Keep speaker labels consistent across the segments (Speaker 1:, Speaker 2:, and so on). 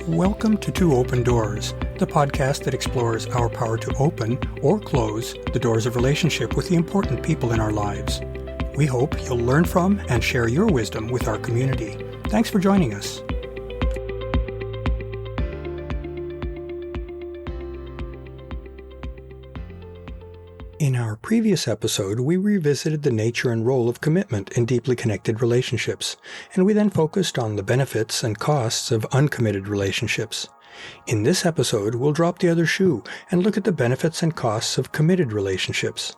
Speaker 1: Welcome to Two Open Doors, the podcast that explores our power to open or close the doors of relationship with the important people in our lives. We hope you'll learn from and share your wisdom with our community. Thanks for joining us. In our previous episode, we revisited the nature and role of commitment in deeply connected relationships, and we then focused on the benefits and costs of uncommitted relationships. In this episode, we'll drop the other shoe and look at the benefits and costs of committed relationships.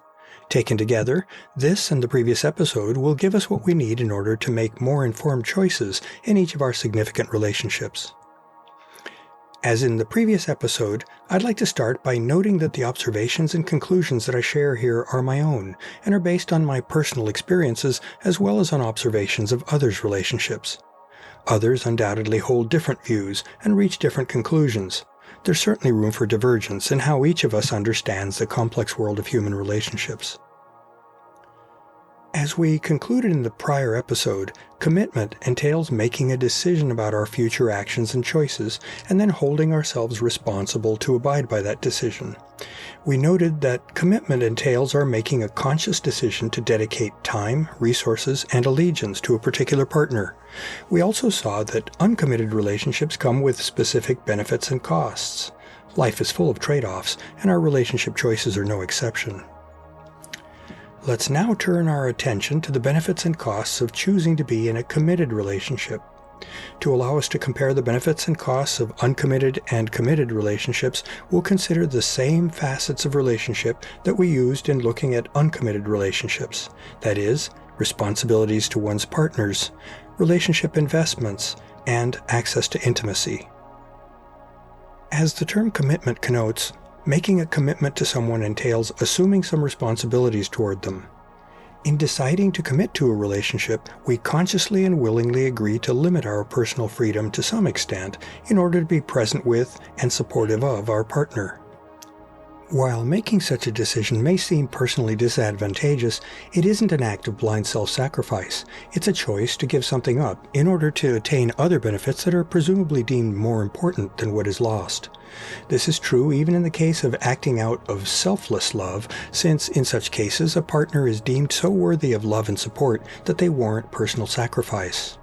Speaker 1: Taken together, this and the previous episode will give us what we need in order to make more informed choices in each of our significant relationships. As in the previous episode, I'd like to start by noting that the observations and conclusions that I share here are my own and are based on my personal experiences as well as on observations of others' relationships. Others undoubtedly hold different views and reach different conclusions. There's certainly room for divergence in how each of us understands the complex world of human relationships. As we concluded in the prior episode, commitment entails making a decision about our future actions and choices, and then holding ourselves responsible to abide by that decision. We noted that commitment entails our making a conscious decision to dedicate time, resources, and allegiance to a particular partner. We also saw that uncommitted relationships come with specific benefits and costs. Life is full of trade-offs, and our relationship choices are no exception. Let's now turn our attention to the benefits and costs of choosing to be in a committed relationship. To allow us to compare the benefits and costs of uncommitted and committed relationships, we'll consider the same facets of relationship that we used in looking at uncommitted relationships. That is, responsibilities to one's partners, relationship investments, and access to intimacy. As the term commitment connotes, making a commitment to someone entails assuming some responsibilities toward them. In deciding to commit to a relationship, we consciously and willingly agree to limit our personal freedom to some extent in order to be present with and supportive of our partner. While making such a decision may seem personally disadvantageous, it isn't an act of blind self-sacrifice. It's a choice to give something up in order to attain other benefits that are presumably deemed more important than what is lost. This is true even in the case of acting out of selfless love, since in such cases a partner is deemed so worthy of love and support that they warrant personal sacrifice.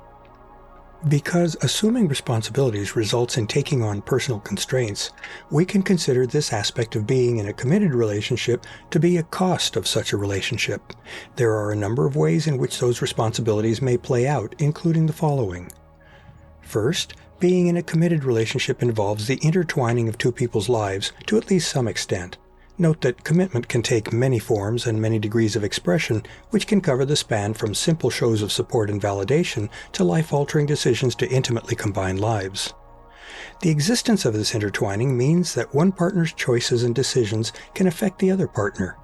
Speaker 1: Because assuming responsibilities results in taking on personal constraints, we can consider this aspect of being in a committed relationship to be a cost of such a relationship. There are a number of ways in which those responsibilities may play out, including the following. First, being in a committed relationship involves the intertwining of two people's lives to at least some extent. Note that commitment can take many forms and many degrees of expression, which can cover the span from simple shows of support and validation to life-altering decisions to intimately combine lives. The existence of this intertwining means that one partner's choices and decisions can affect the other partner.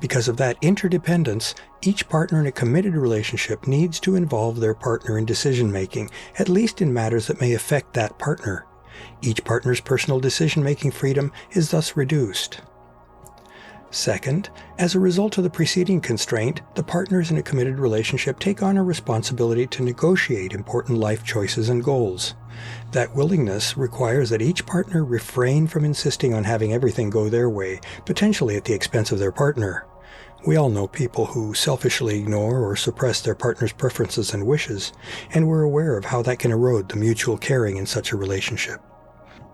Speaker 1: Because of that interdependence, each partner in a committed relationship needs to involve their partner in decision-making, at least in matters that may affect that partner. Each partner's personal decision-making freedom is thus reduced. Second, as a result of the preceding constraint, the partners in a committed relationship take on a responsibility to negotiate important life choices and goals. That willingness requires that each partner refrain from insisting on having everything go their way, potentially at the expense of their partner. We all know people who selfishly ignore or suppress their partner's preferences and wishes, and we're aware of how that can erode the mutual caring in such a relationship.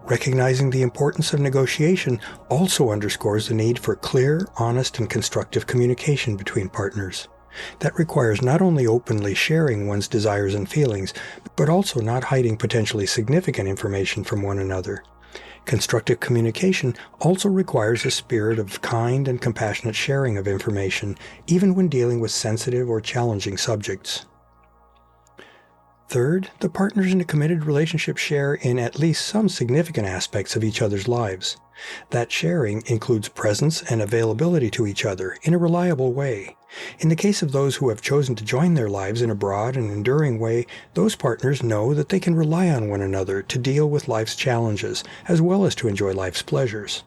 Speaker 1: Recognizing the importance of negotiation also underscores the need for clear, honest, and constructive communication between partners. That requires not only openly sharing one's desires and feelings, but also not hiding potentially significant information from one another. Constructive communication also requires a spirit of kind and compassionate sharing of information, even when dealing with sensitive or challenging subjects. Third, the partners in a committed relationship share in at least some significant aspects of each other's lives. That sharing includes presence and availability to each other in a reliable way. In the case of those who have chosen to join their lives in a broad and enduring way, those partners know that they can rely on one another to deal with life's challenges, as well as to enjoy life's pleasures.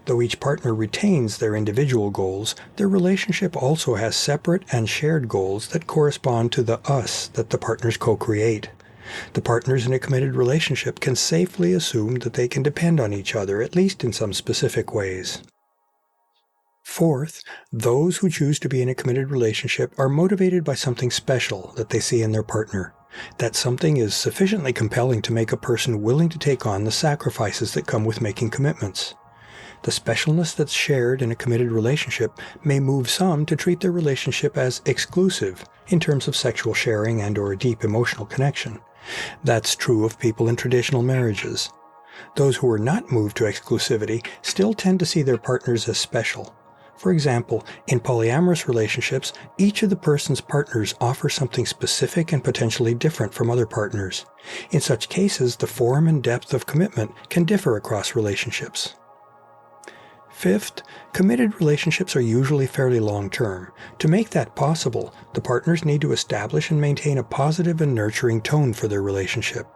Speaker 1: Though each partner retains their individual goals, their relationship also has separate and shared goals that correspond to the us that the partners co-create. The partners in a committed relationship can safely assume that they can depend on each other, at least in some specific ways. Fourth, those who choose to be in a committed relationship are motivated by something special that they see in their partner. That something is sufficiently compelling to make a person willing to take on the sacrifices that come with making commitments. The specialness that's shared in a committed relationship may move some to treat their relationship as exclusive in terms of sexual sharing and/or a deep emotional connection. That's true of people in traditional marriages. Those who are not moved to exclusivity still tend to see their partners as special. For example, in polyamorous relationships, each of the person's partners offers something specific and potentially different from other partners. In such cases, the form and depth of commitment can differ across relationships. Fifth, committed relationships are usually fairly long-term. To make that possible, the partners need to establish and maintain a positive and nurturing tone for their relationship.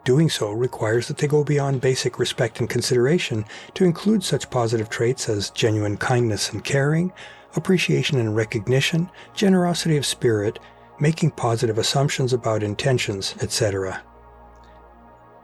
Speaker 1: Doing so requires that they go beyond basic respect and consideration to include such positive traits as genuine kindness and caring, appreciation and recognition, generosity of spirit, making positive assumptions about intentions, etc.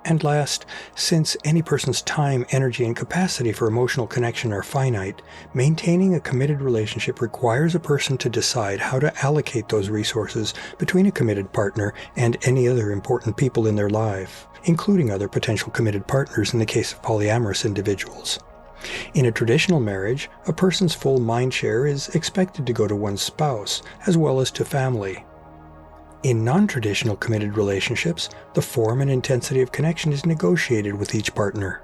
Speaker 1: And last, since any person's time, energy, and capacity for emotional connection are finite, maintaining a committed relationship requires a person to decide how to allocate those resources between a committed partner and any other important people in their life, including other potential committed partners in the case of polyamorous individuals. In a traditional marriage, a person's full mind share is expected to go to one's spouse, as well as to family. In non-traditional committed relationships, the form and intensity of connection is negotiated with each partner.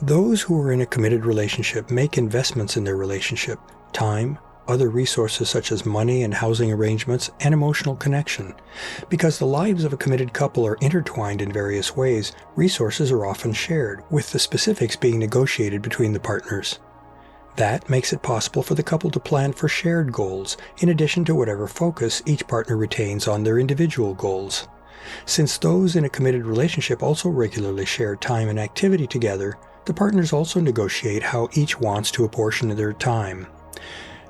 Speaker 1: Those who are in a committed relationship make investments in their relationship: time, other resources such as money and housing arrangements, and emotional connection. Because the lives of a committed couple are intertwined in various ways, resources are often shared, with the specifics being negotiated between the partners. That makes it possible for the couple to plan for shared goals, in addition to whatever focus each partner retains on their individual goals. Since those in a committed relationship also regularly share time and activity together, the partners also negotiate how each wants to apportion their time.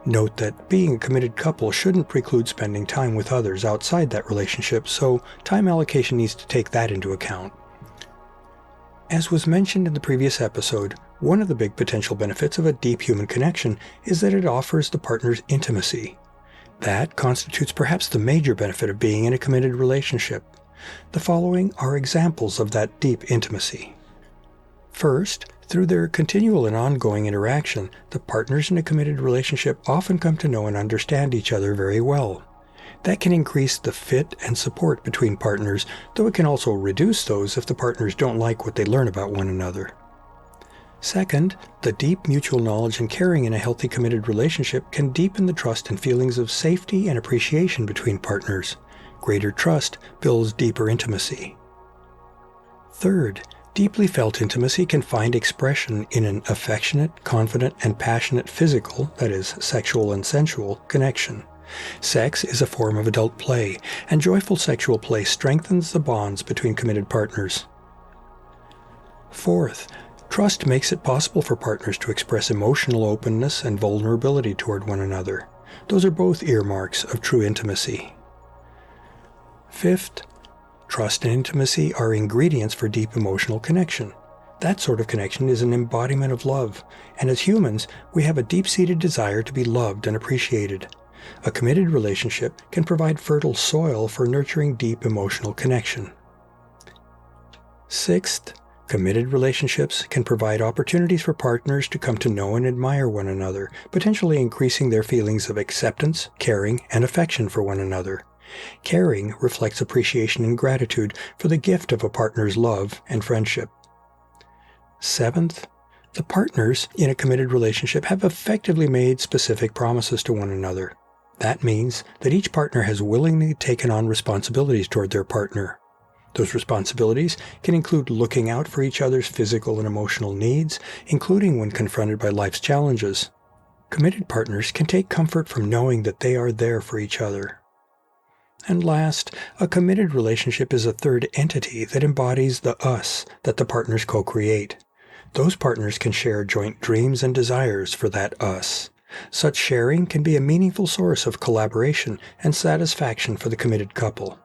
Speaker 1: Note that being a committed couple shouldn't preclude spending time with others outside that relationship, so time allocation needs to take that into account. As was mentioned in the previous episode, one of the big potential benefits of a deep human connection is that it offers the partners intimacy. That constitutes perhaps the major benefit of being in a committed relationship. The following are examples of that deep intimacy. First, through their continual and ongoing interaction, the partners in a committed relationship often come to know and understand each other very well. That can increase the fit and support between partners, though it can also reduce those if the partners don't like what they learn about one another. Second, the deep mutual knowledge and caring in a healthy committed relationship can deepen the trust and feelings of safety and appreciation between partners. Greater trust builds deeper intimacy. Third, deeply felt intimacy can find expression in an affectionate, confident, and passionate physical, that is, sexual and sensual, connection. Sex is a form of adult play, and joyful sexual play strengthens the bonds between committed partners. Fourth, trust makes it possible for partners to express emotional openness and vulnerability toward one another. Those are both earmarks of true intimacy. Fifth, trust and intimacy are ingredients for deep emotional connection. That sort of connection is an embodiment of love, and as humans, we have a deep-seated desire to be loved and appreciated. A committed relationship can provide fertile soil for nurturing deep emotional connection. Sixth, committed relationships can provide opportunities for partners to come to know and admire one another, potentially increasing their feelings of acceptance, caring, and affection for one another. Caring reflects appreciation and gratitude for the gift of a partner's love and friendship. Seventh, the partners in a committed relationship have effectively made specific promises to one another. That means that each partner has willingly taken on responsibilities toward their partner. Those responsibilities can include looking out for each other's physical and emotional needs, including when confronted by life's challenges. Committed partners can take comfort from knowing that they are there for each other. And last, a committed relationship is a third entity that embodies the us that the partners co-create. Those partners can share joint dreams and desires for that us. Such sharing can be a meaningful source of collaboration and satisfaction for the committed couple.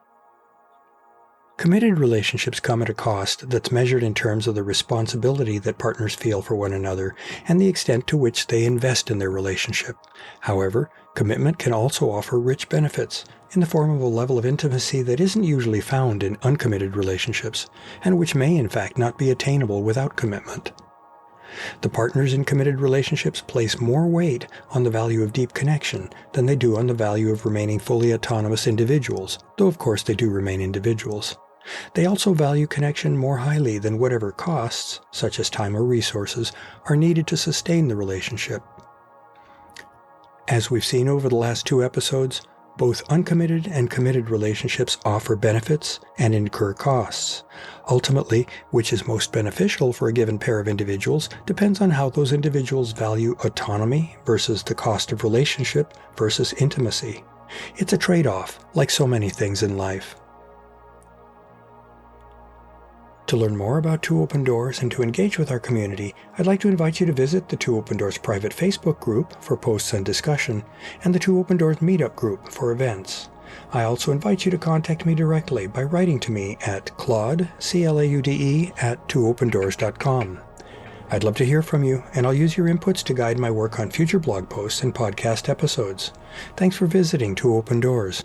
Speaker 1: Committed relationships come at a cost that's measured in terms of the responsibility that partners feel for one another and the extent to which they invest in their relationship. However, commitment can also offer rich benefits in the form of a level of intimacy that isn't usually found in uncommitted relationships, and which may in fact not be attainable without commitment. The partners in committed relationships place more weight on the value of deep connection than they do on the value of remaining fully autonomous individuals, though of course they do remain individuals. They also value connection more highly than whatever costs, such as time or resources, are needed to sustain the relationship. As we've seen over the last 2 episodes, both uncommitted and committed relationships offer benefits and incur costs. Ultimately, which is most beneficial for a given pair of individuals depends on how those individuals value autonomy versus the cost of relationship versus intimacy. It's a trade-off, like so many things in life. To learn more about Two Open Doors and to engage with our community, I'd like to invite you to visit the Two Open Doors private Facebook group for posts and discussion, and the Two Open Doors meetup group for events. I also invite you to contact me directly by writing to me at Claude, C-L-A-U-D-E, at twoopendoors.com. I'd love to hear from you, and I'll use your inputs to guide my work on future blog posts and podcast episodes. Thanks for visiting Two Open Doors.